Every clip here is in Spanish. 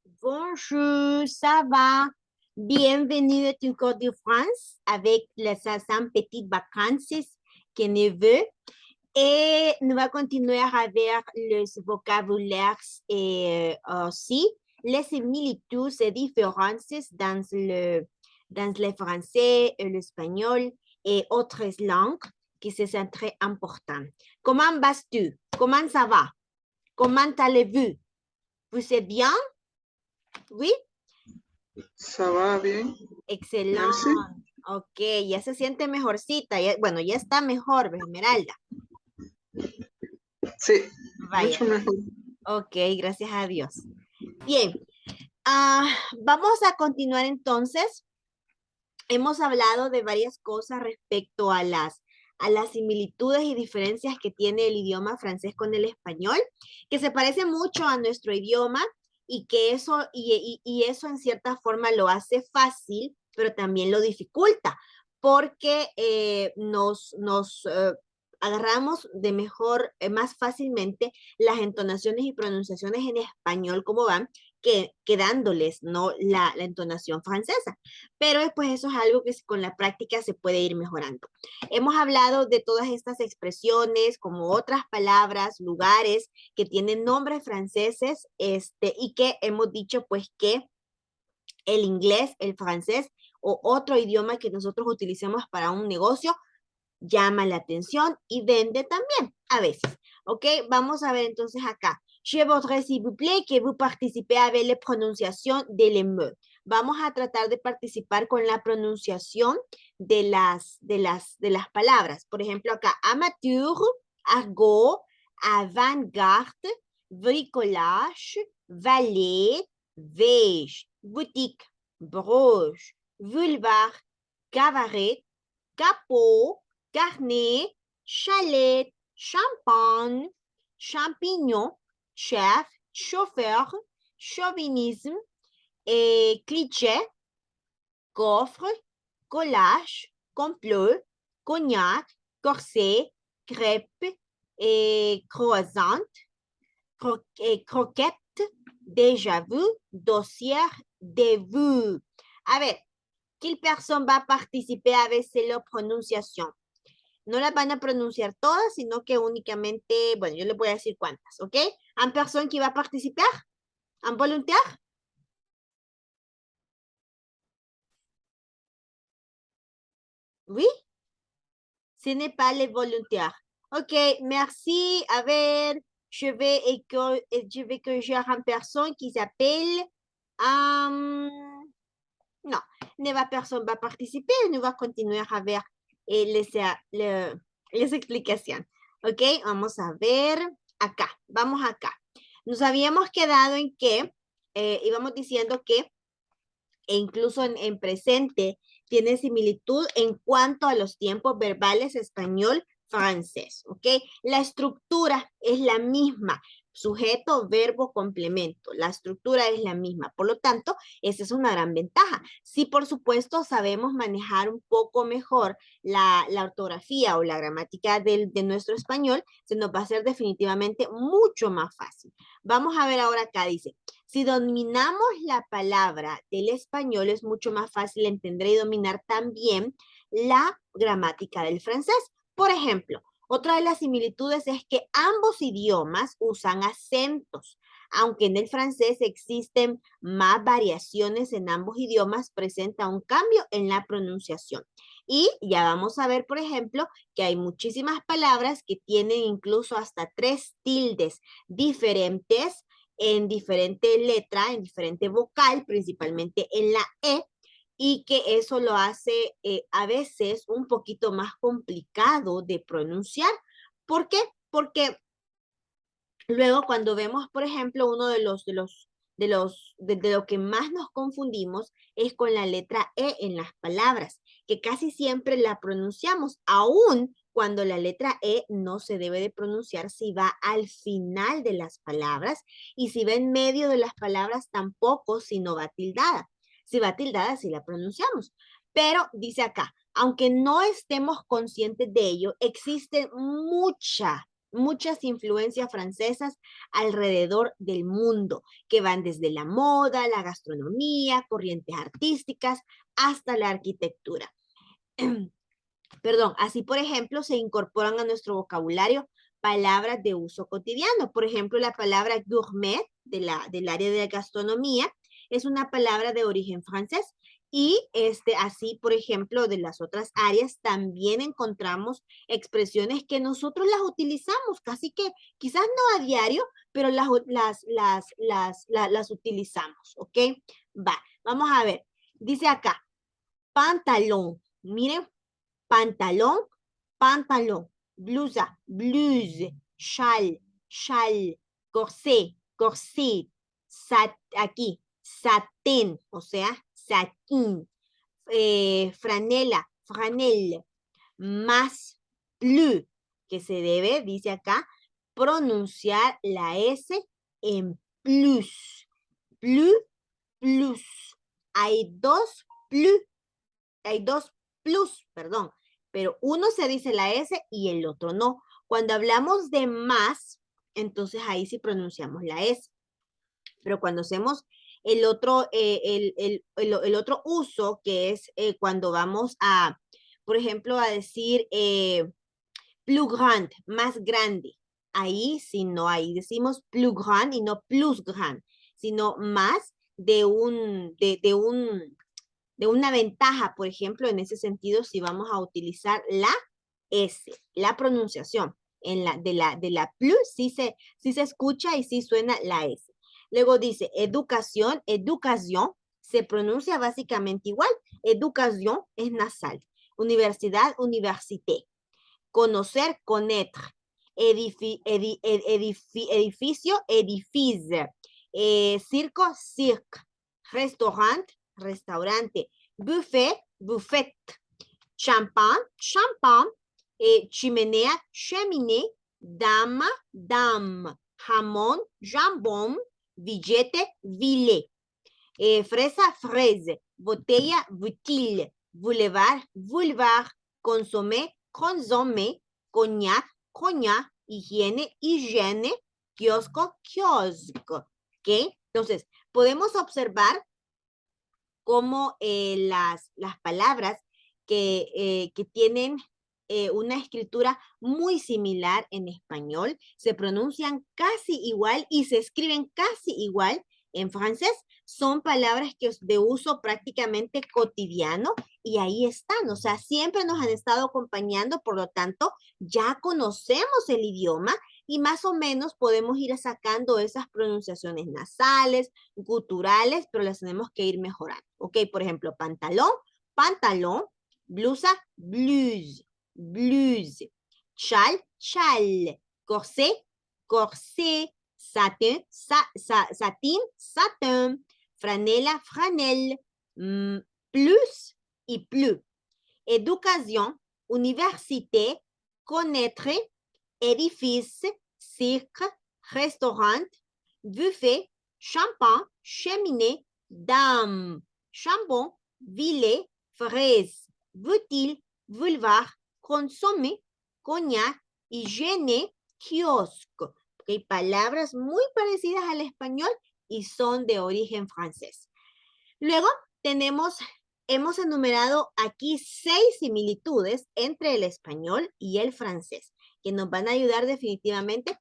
Bonjour, ça va? Bienvenue à ton cours de France avec les 500 petites vacances que nous veut. Et nous allons continuer avec les vocabulaires et aussi les similitudes et différences dans le français, l'espagnol et autres langues qui sont très importantes. Comment vas-tu? Comment ça va? Comment allez-vous? Vous êtes bien? Oui? Ça va bien, Excelente. merci. Ok, ya se siente mejorcita. Bueno, ya está mejor, Esmeralda. Sí, Vaya. mucho mejor. Ok, gracias a Dios. Bien, vamos a continuar entonces. Hemos hablado de varias cosas respecto a las similitudes y diferencias que tiene el idioma francés con el español, que se parece mucho a nuestro idioma y que eso, y eso en cierta forma lo hace fácil, pero también lo dificulta, porque nos agarramos de mejor, más fácilmente las entonaciones y pronunciaciones en español como van, que dándoles no la entonación francesa. Pero pues eso es algo que con la práctica se puede ir mejorando. Hemos hablado de todas estas expresiones, como otras palabras, lugares que tienen nombres franceses, y que hemos dicho pues que el inglés, el francés o otro idioma que nosotros utilicemos para un negocio llama la atención y vende también a veces. ¿Ok? Vamos a ver entonces acá. Je voudrais, s'il vous plaît, que vous participez avec la prononciation de les mots. Vamos a tratar de participar con la pronunciación de las palabras. Por ejemplo, acá, amateur, argot, avant-garde, bricolage, valet, veige, boutique, broche, boulevard, cabaret, capot, carnet, chalet, champagne, champignon, chef, chauffeur, chauvinisme, cliché, coffre, collage, complot, cognac, corset, crêpe, croissant, croquette, déjà vu, dossier, de vu. A ver, ¿qué persona va a participar a veces la pronunciación? No las van a pronunciar todas, sino que únicamente, bueno, yo les voy a decir cuántas, ¿ok? ¿Hay persona que va a participar? ¿Un voluntaire? Oui? Ce n'est pas les volontaires. Ok, merci. A ver, je vais corriger une personne qui s'appelle... non, personne va participer. Nous va continuer a ver les explicaciones. Ok, vamos a ver acá. Vamos acá. Nos habíamos quedado en que íbamos diciendo que incluso en presente tiene similitud en cuanto a los tiempos verbales español-francés, ¿ok? La estructura es la misma, sujeto, verbo, complemento. La estructura es la misma. Por lo tanto, esa es una gran ventaja. Si, por supuesto, sabemos manejar un poco mejor la ortografía o la gramática de nuestro español, se nos va a hacer definitivamente mucho más fácil. Vamos a ver ahora acá, dice, si dominamos la palabra del español, es mucho más fácil entender y dominar también la gramática del francés. Por ejemplo, otra de las similitudes es que ambos idiomas usan acentos. Aunque en el francés existen más variaciones en ambos idiomas, presenta un cambio en la pronunciación. Y ya vamos a ver, por ejemplo, que hay muchísimas palabras que tienen incluso hasta 3 tildes diferentes en diferente letra, en diferente vocal, principalmente en la E, y que eso lo hace a veces un poquito más complicado de pronunciar. ¿Por qué? Porque luego cuando vemos, por ejemplo, uno de lo que más nos confundimos es con la letra E en las palabras, que casi siempre la pronunciamos, aún cuando la letra E no se debe de pronunciar si va al final de las palabras y si va en medio de las palabras tampoco si no va tildada. Si va tildada, sí la pronunciamos. Pero dice acá, aunque no estemos conscientes de ello, existe muchas influencias francesas alrededor del mundo, que van desde la moda, la gastronomía, corrientes artísticas, hasta la arquitectura. Perdón, así por ejemplo se incorporan a nuestro vocabulario palabras de uso cotidiano. Por ejemplo, la palabra gourmet del área de la gastronomía es una palabra de origen francés. Y así, por ejemplo, de las otras áreas también encontramos expresiones que nosotros las utilizamos, casi que quizás no a diario, pero las utilizamos, ¿ok? Va, vamos a ver. Dice acá, pantalón. Miren, pantalón, pantalón, blusa, blouse, chal, chal, corsé, corset, aquí, satén, o sea, satín, franela, franel, más, plus, que se debe, dice acá, pronunciar la S en plus, plus, plus. Hay dos plus, perdón, pero uno se dice la S y el otro no. Cuando hablamos de más, entonces ahí sí pronunciamos la S. Pero cuando hacemos el otro, el otro uso, que es cuando vamos a, por ejemplo, a decir plus grand, más grande. Ahí sí no, ahí decimos plus grand y no plus grand, sino más de una ventaja, por ejemplo, en ese sentido, si vamos a utilizar la S, la pronunciación de la plus, sí se escucha y sí suena la S. Luego dice educación, educación, se pronuncia básicamente igual. Educación es nasal. Universidad, université. Conocer, connaître. Edificio, edifice. Circo, cirque. Restaurant, restaurante. Buffet, buffet. Champán, champán. Chimenea, cheminée. Dama, dame. Jamón, jambón. Billete, billet. Fresa, fraise. Botella, bouteille. Boulevard, boulevard. Consomé, consommé. Cognac, cognac. Higiene, higiene. Kiosco, kiosco. ¿Ok? Entonces, podemos observar cómo las palabras que tienen una escritura muy similar en español se pronuncian casi igual y se escriben casi igual en francés. Son palabras que es de uso prácticamente cotidiano y ahí están, o sea, siempre nos han estado acompañando, por lo tanto, ya conocemos el idioma y más o menos podemos ir sacando esas pronunciaciones nasales, guturales, pero las tenemos que ir mejorando. Ok, por ejemplo, pantalón, pantalón, blusa, blouse, blouse, chal, chal, corset, corset, satin, satin, satin, franela, franel, plus y plus. Éducation, université, connaître, édifice, cirque, restaurant, buffet, champagne, cheminée, dame, chambon, villet, fraise, bouteille, boulevard, consommé, cognac, higiene, kiosco. Okay, palabras muy parecidas al español y son de origen francés. Luego hemos enumerado aquí 6 similitudes entre el español y el francés, que nos van a ayudar definitivamente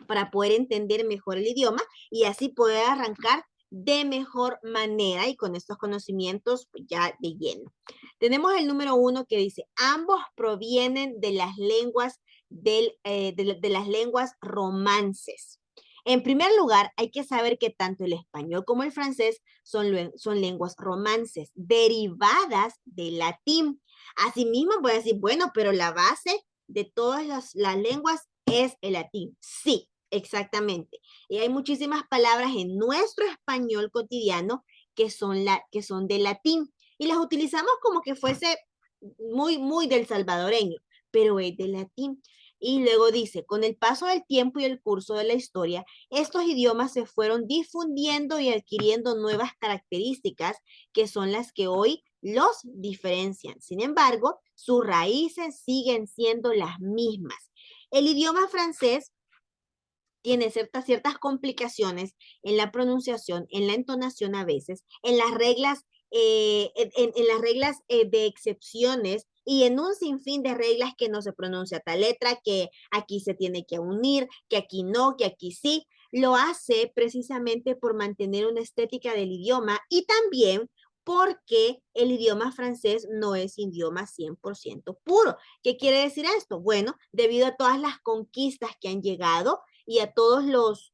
para poder entender mejor el idioma y así poder arrancar de mejor manera y con estos conocimientos ya de lleno. Tenemos el número 1 que dice, ambos provienen de las lenguas, de las lenguas romances. En primer lugar, hay que saber que tanto el español como el francés son lenguas romances, derivadas del latín. Asimismo, voy a decir, bueno, pero la base de todas las lenguas es el latín. Sí, exactamente. Y hay muchísimas palabras en nuestro español cotidiano que son del latín. Y las utilizamos como que fuese muy del salvadoreño, pero es del latín. Y luego dice, con el paso del tiempo y el curso de la historia, estos idiomas se fueron difundiendo y adquiriendo nuevas características que son las que hoy los diferencian. Sin embargo, sus raíces siguen siendo las mismas. El idioma francés tiene ciertas complicaciones en la pronunciación, en la entonación a veces, en las reglas, en las reglas de excepciones y en un sinfín de reglas que no se pronuncia tal letra, que aquí se tiene que unir, que aquí no, que aquí sí. Lo hace precisamente por mantener una estética del idioma y también porque el idioma francés no es idioma 100% puro. ¿Qué quiere decir esto? Bueno, debido a todas las conquistas que han llegado, y a todos los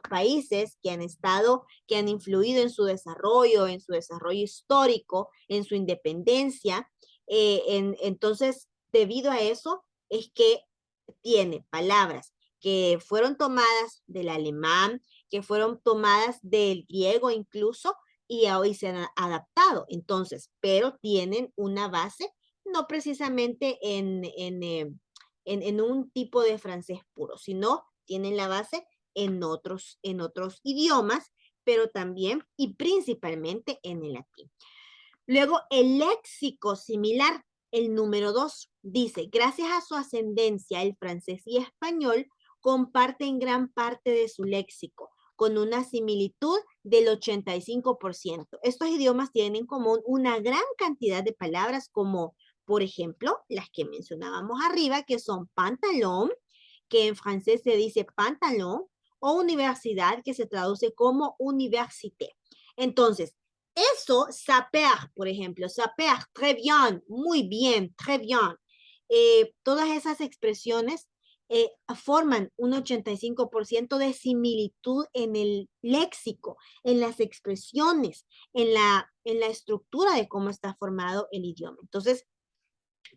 países que han estado, que han influido en su desarrollo histórico, en su independencia. Entonces, debido a eso, es que tiene palabras que fueron tomadas del alemán, que fueron tomadas del griego incluso, y hoy se han adaptado. Entonces, pero tienen una base, no precisamente en un tipo de francés puro, sino tienen la base en otros idiomas, pero también y principalmente en el latín. Luego, el léxico similar, el número 2, dice, gracias a su ascendencia, el francés y español comparten gran parte de su léxico, con una similitud del 85%. Estos idiomas tienen en común una gran cantidad de palabras como, por ejemplo, las que mencionábamos arriba, que son pantalón, que en francés se dice pantalón, o universidad, que se traduce como université. Entonces, eso, saper, por ejemplo, saper, très bien, très bien. Todas esas expresiones forman un 85% de similitud en el léxico, en las expresiones, en la estructura de cómo está formado el idioma. Entonces,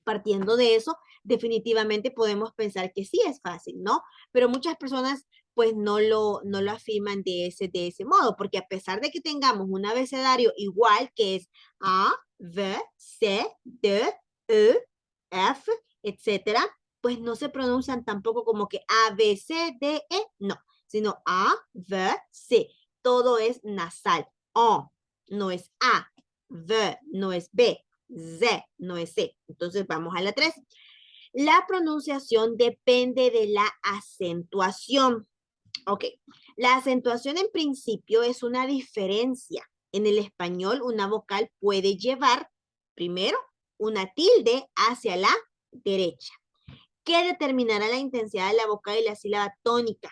partiendo de eso, definitivamente podemos pensar que sí es fácil, ¿no? Pero muchas personas pues no lo afirman de ese modo, porque a pesar de que tengamos un abecedario igual que es A, B, C, D, E, F, etcétera, pues no se pronuncian tampoco como que A, B, C, D, E, no, sino A, B, C. Todo es nasal. O no es A, V no es B, Z, no es C. Entonces vamos a la 3. La pronunciación depende de la acentuación. Ok, la acentuación en principio es una diferencia. En el español, una vocal puede llevar, primero, una tilde hacia la derecha, que determinará la intensidad de la vocal y la sílaba tónica.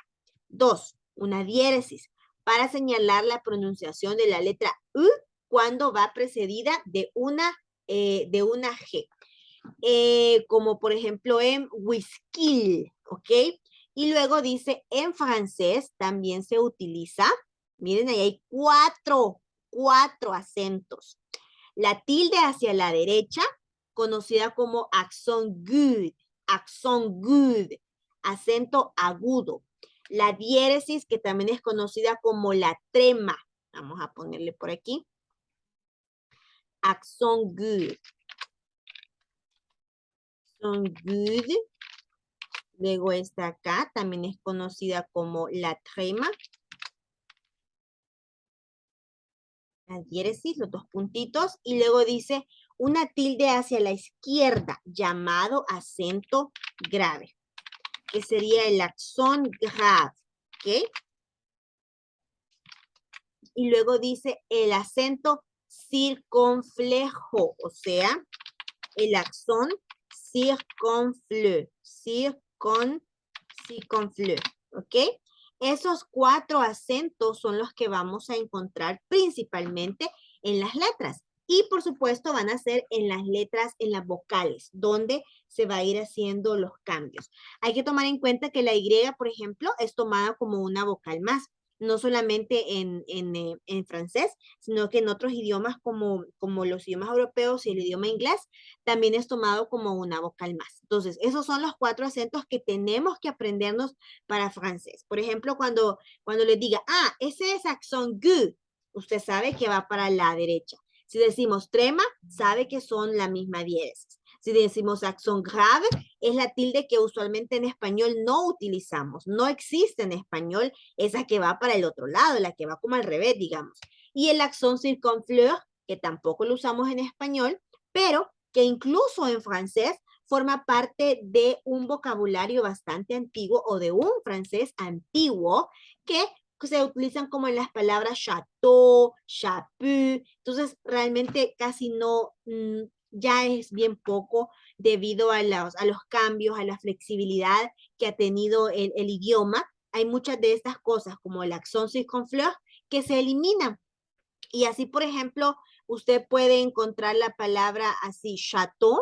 2, una diéresis, para señalar la pronunciación de la letra U cuando va precedida de una G. Como por ejemplo en whisky, ¿ok? Y luego dice, en francés también se utiliza, miren, ahí hay cuatro acentos. La tilde hacia la derecha, conocida como accent good, acento agudo. La diéresis, que también es conocida como la trema. Vamos a ponerle por aquí. Accent good. Accent good. Luego esta acá, también es conocida como la trema. La diéresis, los dos puntitos. Y luego dice una tilde hacia la izquierda, llamado acento grave, que sería el accent grave, ¿ok? Y luego dice el acento circunflejo, o sea, el accent circunfleux, circunfleux, ¿ok? Esos cuatro acentos son los que vamos a encontrar principalmente en las letras. Y por supuesto van a ser en las letras, en las vocales, donde se va a ir haciendo los cambios. Hay que tomar en cuenta que la Y, por ejemplo, es tomada como una vocal más, no solamente en francés, sino que en otros idiomas como los idiomas europeos y el idioma inglés, también es tomado como una vocal más. Entonces, esos son los cuatro acentos que tenemos que aprendernos para francés. Por ejemplo, cuando les diga, ese es accent good, usted sabe que va para la derecha. Si decimos trema, sabe que son la misma diéresis. Si decimos accent grave, es la tilde que usualmente en español no utilizamos. No existe en español esa que va para el otro lado, la que va como al revés, digamos. Y el accent circunfleux, que tampoco lo usamos en español, pero que incluso en francés forma parte de un vocabulario bastante antiguo o de un francés antiguo que se utilizan como en las palabras chateau, chapeau. Entonces, realmente casi no, ya es bien poco debido a los cambios, a la flexibilidad que ha tenido el idioma. Hay muchas de estas cosas como el accent circonflexe que se eliminan. Y así, por ejemplo, usted puede encontrar la palabra así, chateau,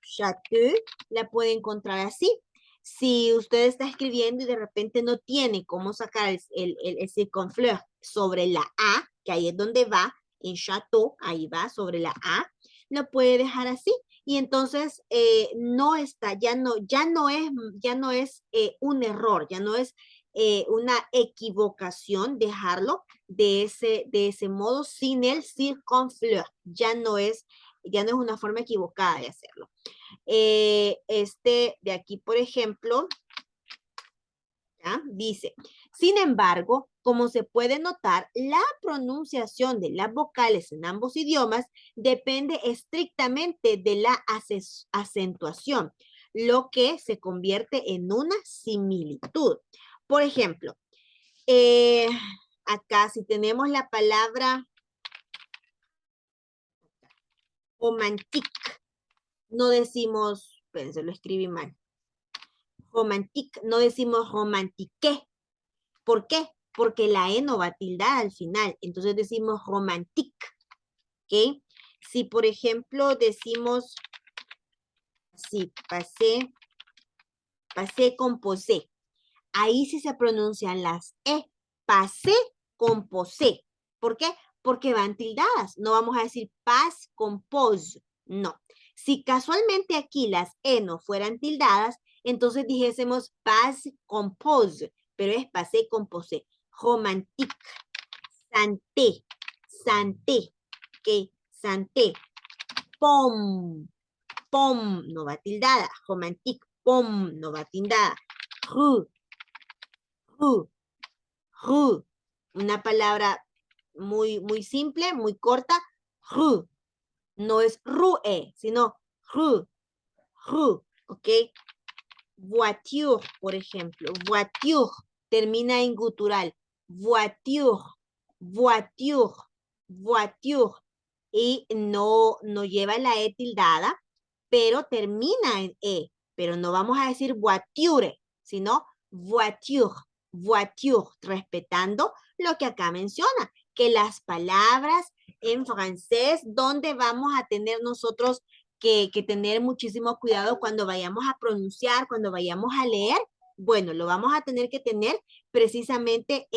chateau, la puede encontrar así. Si usted está escribiendo y de repente no tiene cómo sacar el circonflexe sobre la A, que ahí es donde va, en chateau, ahí va, sobre la A, lo puede dejar así. Y entonces no está, ya no es un error, ya no es una equivocación dejarlo de ese modo sin el circonflexe. Ya no es una forma equivocada de hacerlo. De aquí, por ejemplo, ¿ya? Dice, sin embargo, como se puede notar, la pronunciación de las vocales en ambos idiomas depende estrictamente de la acentuación, lo que se convierte en una similitud. Por ejemplo, acá si tenemos la palabra romantique, no decimos, espérense, lo escribí mal. Romantique, no decimos romantique. ¿Por qué? Porque la E no va tildada al final. Entonces decimos romantique. ¿Ok? Si, por ejemplo, decimos, sí, pasé con posé. Ahí sí se pronuncian las E. Pasé con posé. ¿Por qué? Porque van tildadas. No vamos a decir pas con pos. No. Si casualmente aquí las E no fueran tildadas, entonces dijésemos pas con pos, pero es pasé con posé. Romantique, santé, santé, ¿ok? Santé, pom, pom, no va tildada. Romantique, pom, no va tildada. Rue, rue, rue, una palabra muy simple, muy corta. Rue, no es rue, sino rue, rue, ¿ok? Voiture, por ejemplo, voiture, termina en gutural. Voiture, voiture, voiture. Y no lleva la E tildada, pero termina en E. Pero no vamos a decir voiture, sino voiture, voiture, respetando lo que acá menciona, que las palabras en francés, donde vamos a tener nosotros que tener muchísimo cuidado cuando vayamos a pronunciar, cuando vayamos a leer, bueno, lo vamos a tener que tener precisamente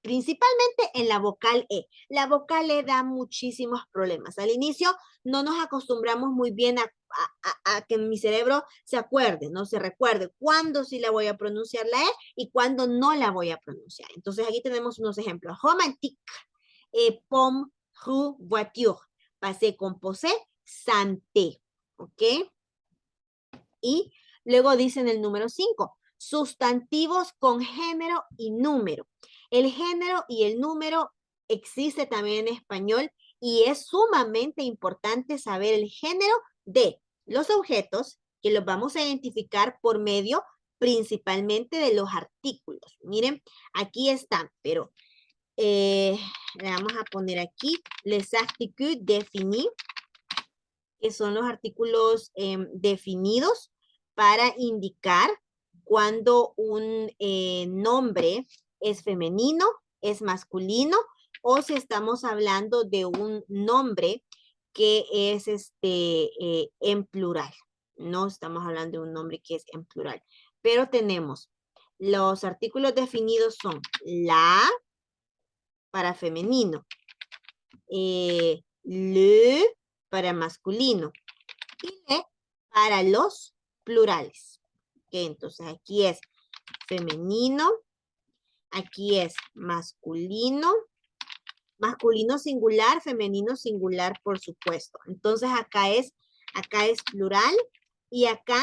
principalmente en la vocal E. La vocal E da muchísimos problemas. Al inicio no nos acostumbramos muy bien a que mi cerebro se acuerde, no se recuerde cuándo sí la voy a pronunciar la E y cuándo no la voy a pronunciar. Entonces aquí tenemos unos ejemplos. Romantique, pomme, rue, voiture. Pasé con posé, santé. ¿Ok? Y luego dicen el número 5, sustantivos con género y número. El género y el número existe también en español y es sumamente importante saber el género de los objetos que los vamos a identificar por medio principalmente de los artículos. Miren, aquí están, pero le vamos a poner aquí les articles définis, que son los artículos definidos para indicar cuando un nombre es femenino, es masculino, o si estamos hablando de un nombre que es en plural. No estamos hablando de un nombre que es en plural. Pero tenemos los artículos definidos son la para femenino, le para masculino y le para los plurales. Okay, entonces aquí es femenino, aquí es masculino, masculino singular, femenino singular, por supuesto. Entonces acá es plural y acá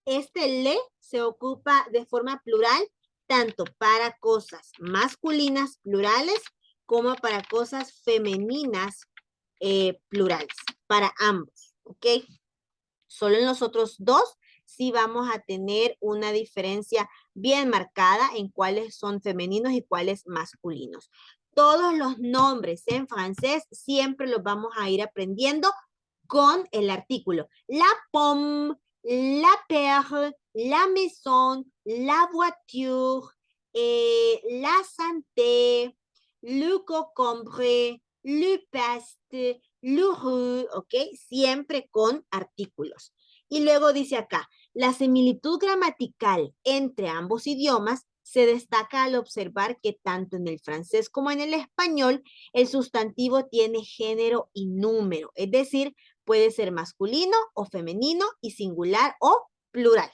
este le se ocupa de forma plural tanto para cosas masculinas plurales como para cosas femeninas plurales, para ambos, ¿ok? Solo en los otros dos sí vamos a tener una diferencia bien marcada en cuáles son femeninos y cuáles masculinos. Todos los nombres en francés siempre los vamos a ir aprendiendo con el artículo. La pomme, la perle, la maison, la voiture, la santé, le concombre, le paste, le rue, ¿ok? Siempre con artículos. Y luego dice acá, la similitud gramatical entre ambos idiomas se destaca al observar que tanto en el francés como en el español el sustantivo tiene género y número, es decir, puede ser masculino o femenino y singular o plural.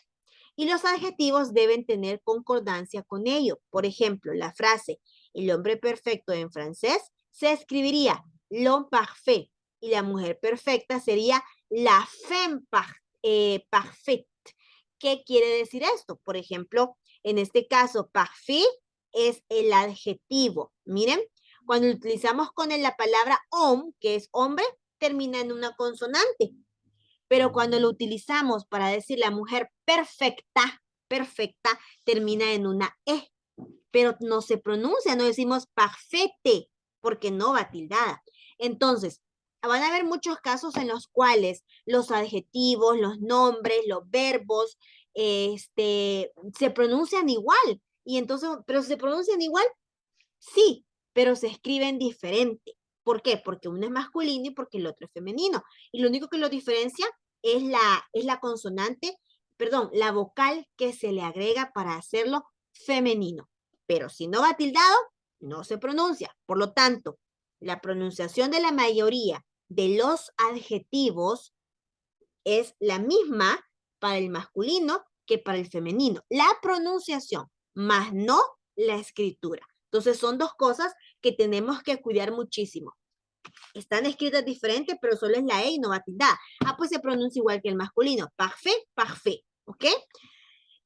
Y los adjetivos deben tener concordancia con ello. Por ejemplo, la frase el hombre perfecto en francés se escribiría l'homme parfait y la mujer perfecta sería la femme parfaite. ¿Qué quiere decir esto? Por ejemplo, en este caso, parfait es el adjetivo. Miren, cuando utilizamos con él la palabra homme, que es hombre, termina en una consonante. Pero cuando lo utilizamos para decir la mujer perfecta, perfecta, termina en una E. Pero no se pronuncia, no decimos parfete, porque no va tildada. Entonces, van a haber muchos casos en los cuales los adjetivos, los nombres, los verbos, se pronuncian igual. Y entonces, ¿pero se pronuncian igual? Sí, pero se escriben diferente. ¿Por qué? Porque uno es masculino y porque el otro es femenino. Y lo único que lo diferencia es la consonante, perdón, la vocal que se le agrega para hacerlo femenino. Pero si no va tildado, no se pronuncia. Por lo tanto, la pronunciación de la mayoría de los adjetivos es la misma para el masculino que para el femenino. La pronunciación, más no la escritura. Entonces son dos cosas que tenemos que cuidar muchísimo. Están escritas diferentes, pero solo es la E y no va tildada. Ah, pues se pronuncia igual que el masculino. Parfait, parfait. ¿Ok?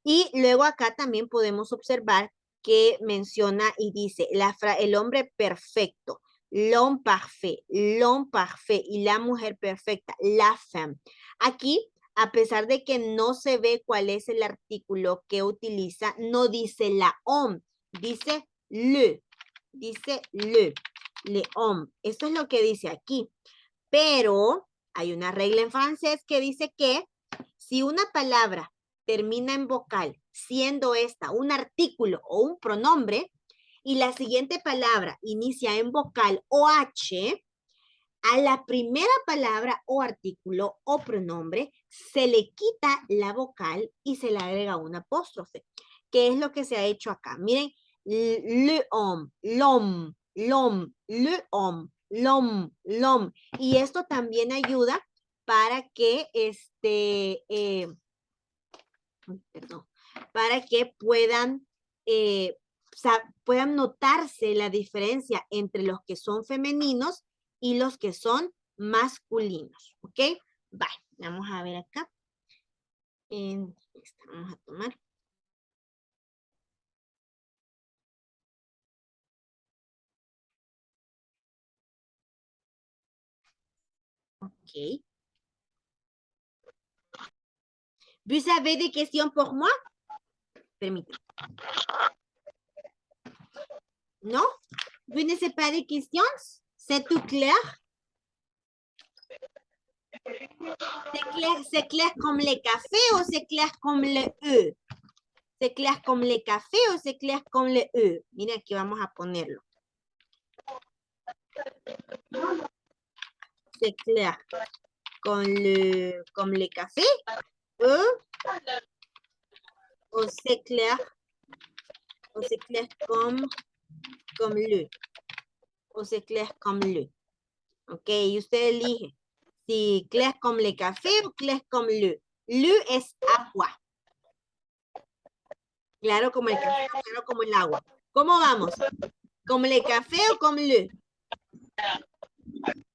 Y luego acá también podemos observar que menciona y dice el hombre perfecto, l'homme parfait, y la mujer perfecta, la femme. Aquí, a pesar de que no se ve cuál es el artículo que utiliza, no dice la homme, dice le, homme. Esto es lo que dice aquí. Pero hay una regla en francés que dice que si una palabra termina en vocal, siendo esta un artículo o un pronombre, y la siguiente palabra inicia en vocal o H, a la primera palabra o artículo o pronombre se le quita la vocal y se le agrega un apóstrofe, que es lo que se ha hecho acá. Miren, le homme, l'homme, l'homme, le homme, l'homme, l'homme. Y esto también ayuda para que perdón, para que puedan notarse la diferencia entre los que son femeninos y los que son masculinos. ¿Ok? Bye. Vamos a ver acá. Vamos a tomar. Ok. ¿Vous avez des questions pour moi? Permítame. ¿No? ¿Vous n'avez pas de questions? ¿C'est tout clair? ¿C'est clair comme le café ou c'est clair comme le E? ¿C'est clair comme le café o c'est clair comme le E? Mira, aquí vamos a ponerlo. C'est clair comme le café, E, o c'est clair comme le, o c'est clair comme le. Ok, y usted elige si clair comme le café o clair comme le. Le es agua. Claro como el café, claro como el agua. ¿Cómo vamos? ¿Como le café o como le?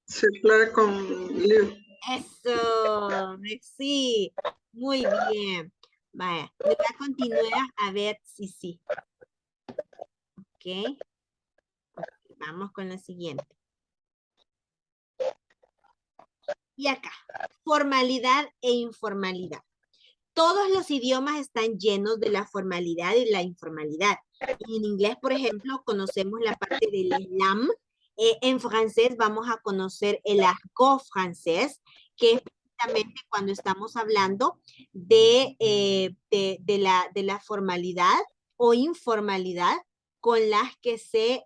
C'est clair comme le. Eso, sí, muy bien. Vaya, voy a continuar a ver si sí. Ok. Vamos con la siguiente. Y acá, formalidad e informalidad. Todos los idiomas están llenos de la formalidad y la informalidad. En inglés, por ejemplo, conocemos la parte del slam. En francés vamos a conocer el argot francés, que es precisamente cuando estamos hablando de la formalidad o informalidad con las que se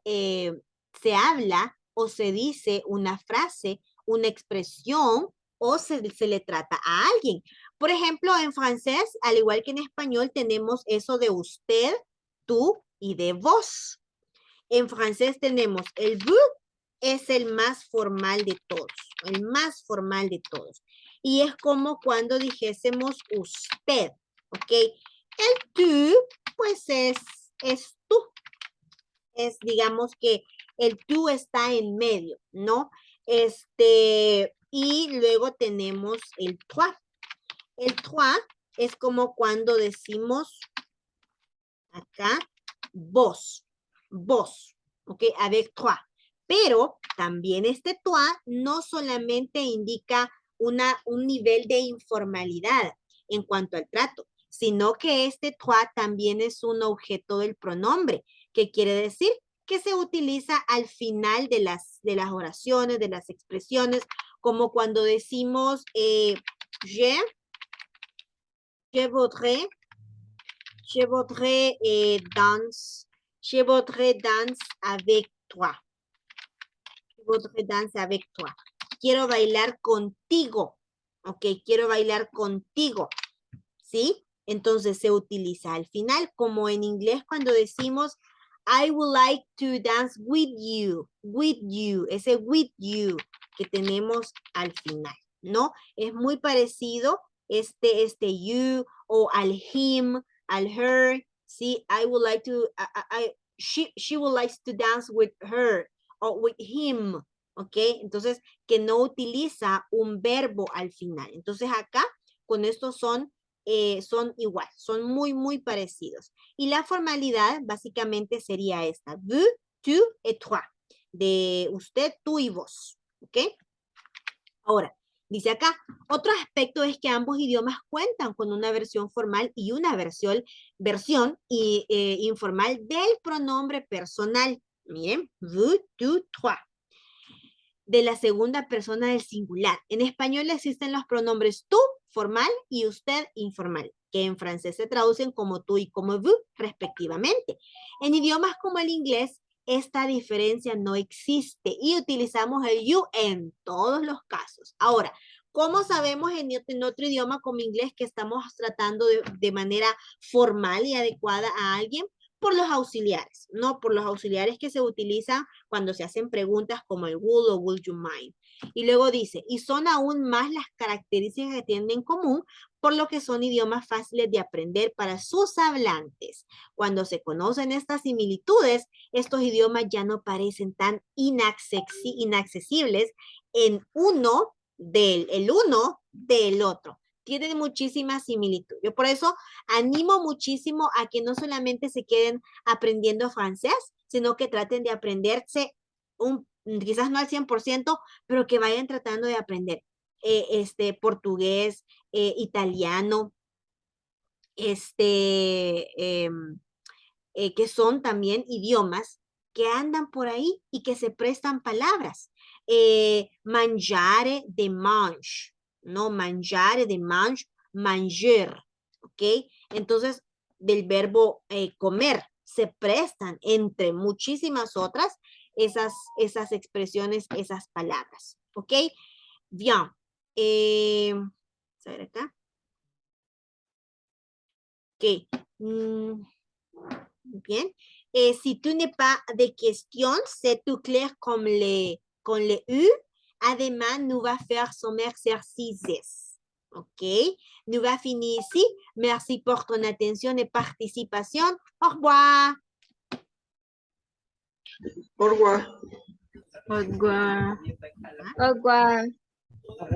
habla o se dice una frase, una expresión o se le trata a alguien. Por ejemplo, en francés, al igual que en español, tenemos eso de usted, tú y de vos. En francés tenemos el vous, es el más formal de todos, el más formal de todos. Y es como cuando dijésemos usted, ¿ok? El tú, pues es tú. Es, digamos que el tú está en medio, ¿no? Y luego tenemos el toi. El toi es como cuando decimos acá vos, ¿ok? Avec toi. Pero también este toi no solamente indica un nivel de informalidad en cuanto al trato, sino que este toi también es un objeto del pronombre, que quiere decir que se utiliza al final de las oraciones, de las expresiones, como cuando decimos je voudrais je voudrais danse avec toi. Je voudrais danser avec toi. Quiero bailar contigo. Ok, quiero bailar contigo. ¿Sí? Entonces se utiliza al final, como en inglés cuando decimos I would like to dance with you. Ese with you que tenemos al final, ¿no? Es muy parecido este you o al him, al her, ¿sí? I would like to, she would like to dance with her o with him, ¿ok? Entonces, que no utiliza un verbo al final. Entonces, acá, con estos son igual, son muy, muy parecidos. Y la formalidad básicamente sería esta, vous, tu et toi, de usted, tú y vos, ¿ok? Ahora, dice acá, otro aspecto es que ambos idiomas cuentan con una versión formal y una versión informal del pronombre personal. Miren, vous, tu, toi. De la segunda persona del singular. En español existen los pronombres tú, formal, y usted, informal, que en francés se traducen como tú y como vous, respectivamente. En idiomas como el inglés, esta diferencia no existe y utilizamos el you en todos los casos. Ahora, ¿cómo sabemos en otro idioma como inglés que estamos tratando de manera formal y adecuada a alguien? Por los auxiliares, ¿no? Por los auxiliares que se utilizan cuando se hacen preguntas como el would o would you mind. Y luego dice, y son aún más las características que tienen en común, por lo que son idiomas fáciles de aprender para sus hablantes. Cuando se conocen estas similitudes, estos idiomas ya no parecen tan inaccesibles en el uno del otro. Tienen muchísima similitud. Yo por eso animo muchísimo a que no solamente se queden aprendiendo francés, sino que traten de aprenderse quizás no al 100%, pero que vayan tratando de aprender portugués, italiano, que son también idiomas que andan por ahí y que se prestan palabras. Mangiare de mange, ¿no? Mangiare de mange, manger, ¿ok? Entonces, del verbo comer, se prestan entre muchísimas otras esas expresiones, esas palabras, ¿ok? Bien. A ver acá. Ok. Bien. Si tu n'es pas de question, c'est tout clair comme con le U. Además, nous va faire son exercices. OK? Nous va finir ici. Merci pour ton attention et participation. Au revoir. Au revoir. Au revoir. Au revoir.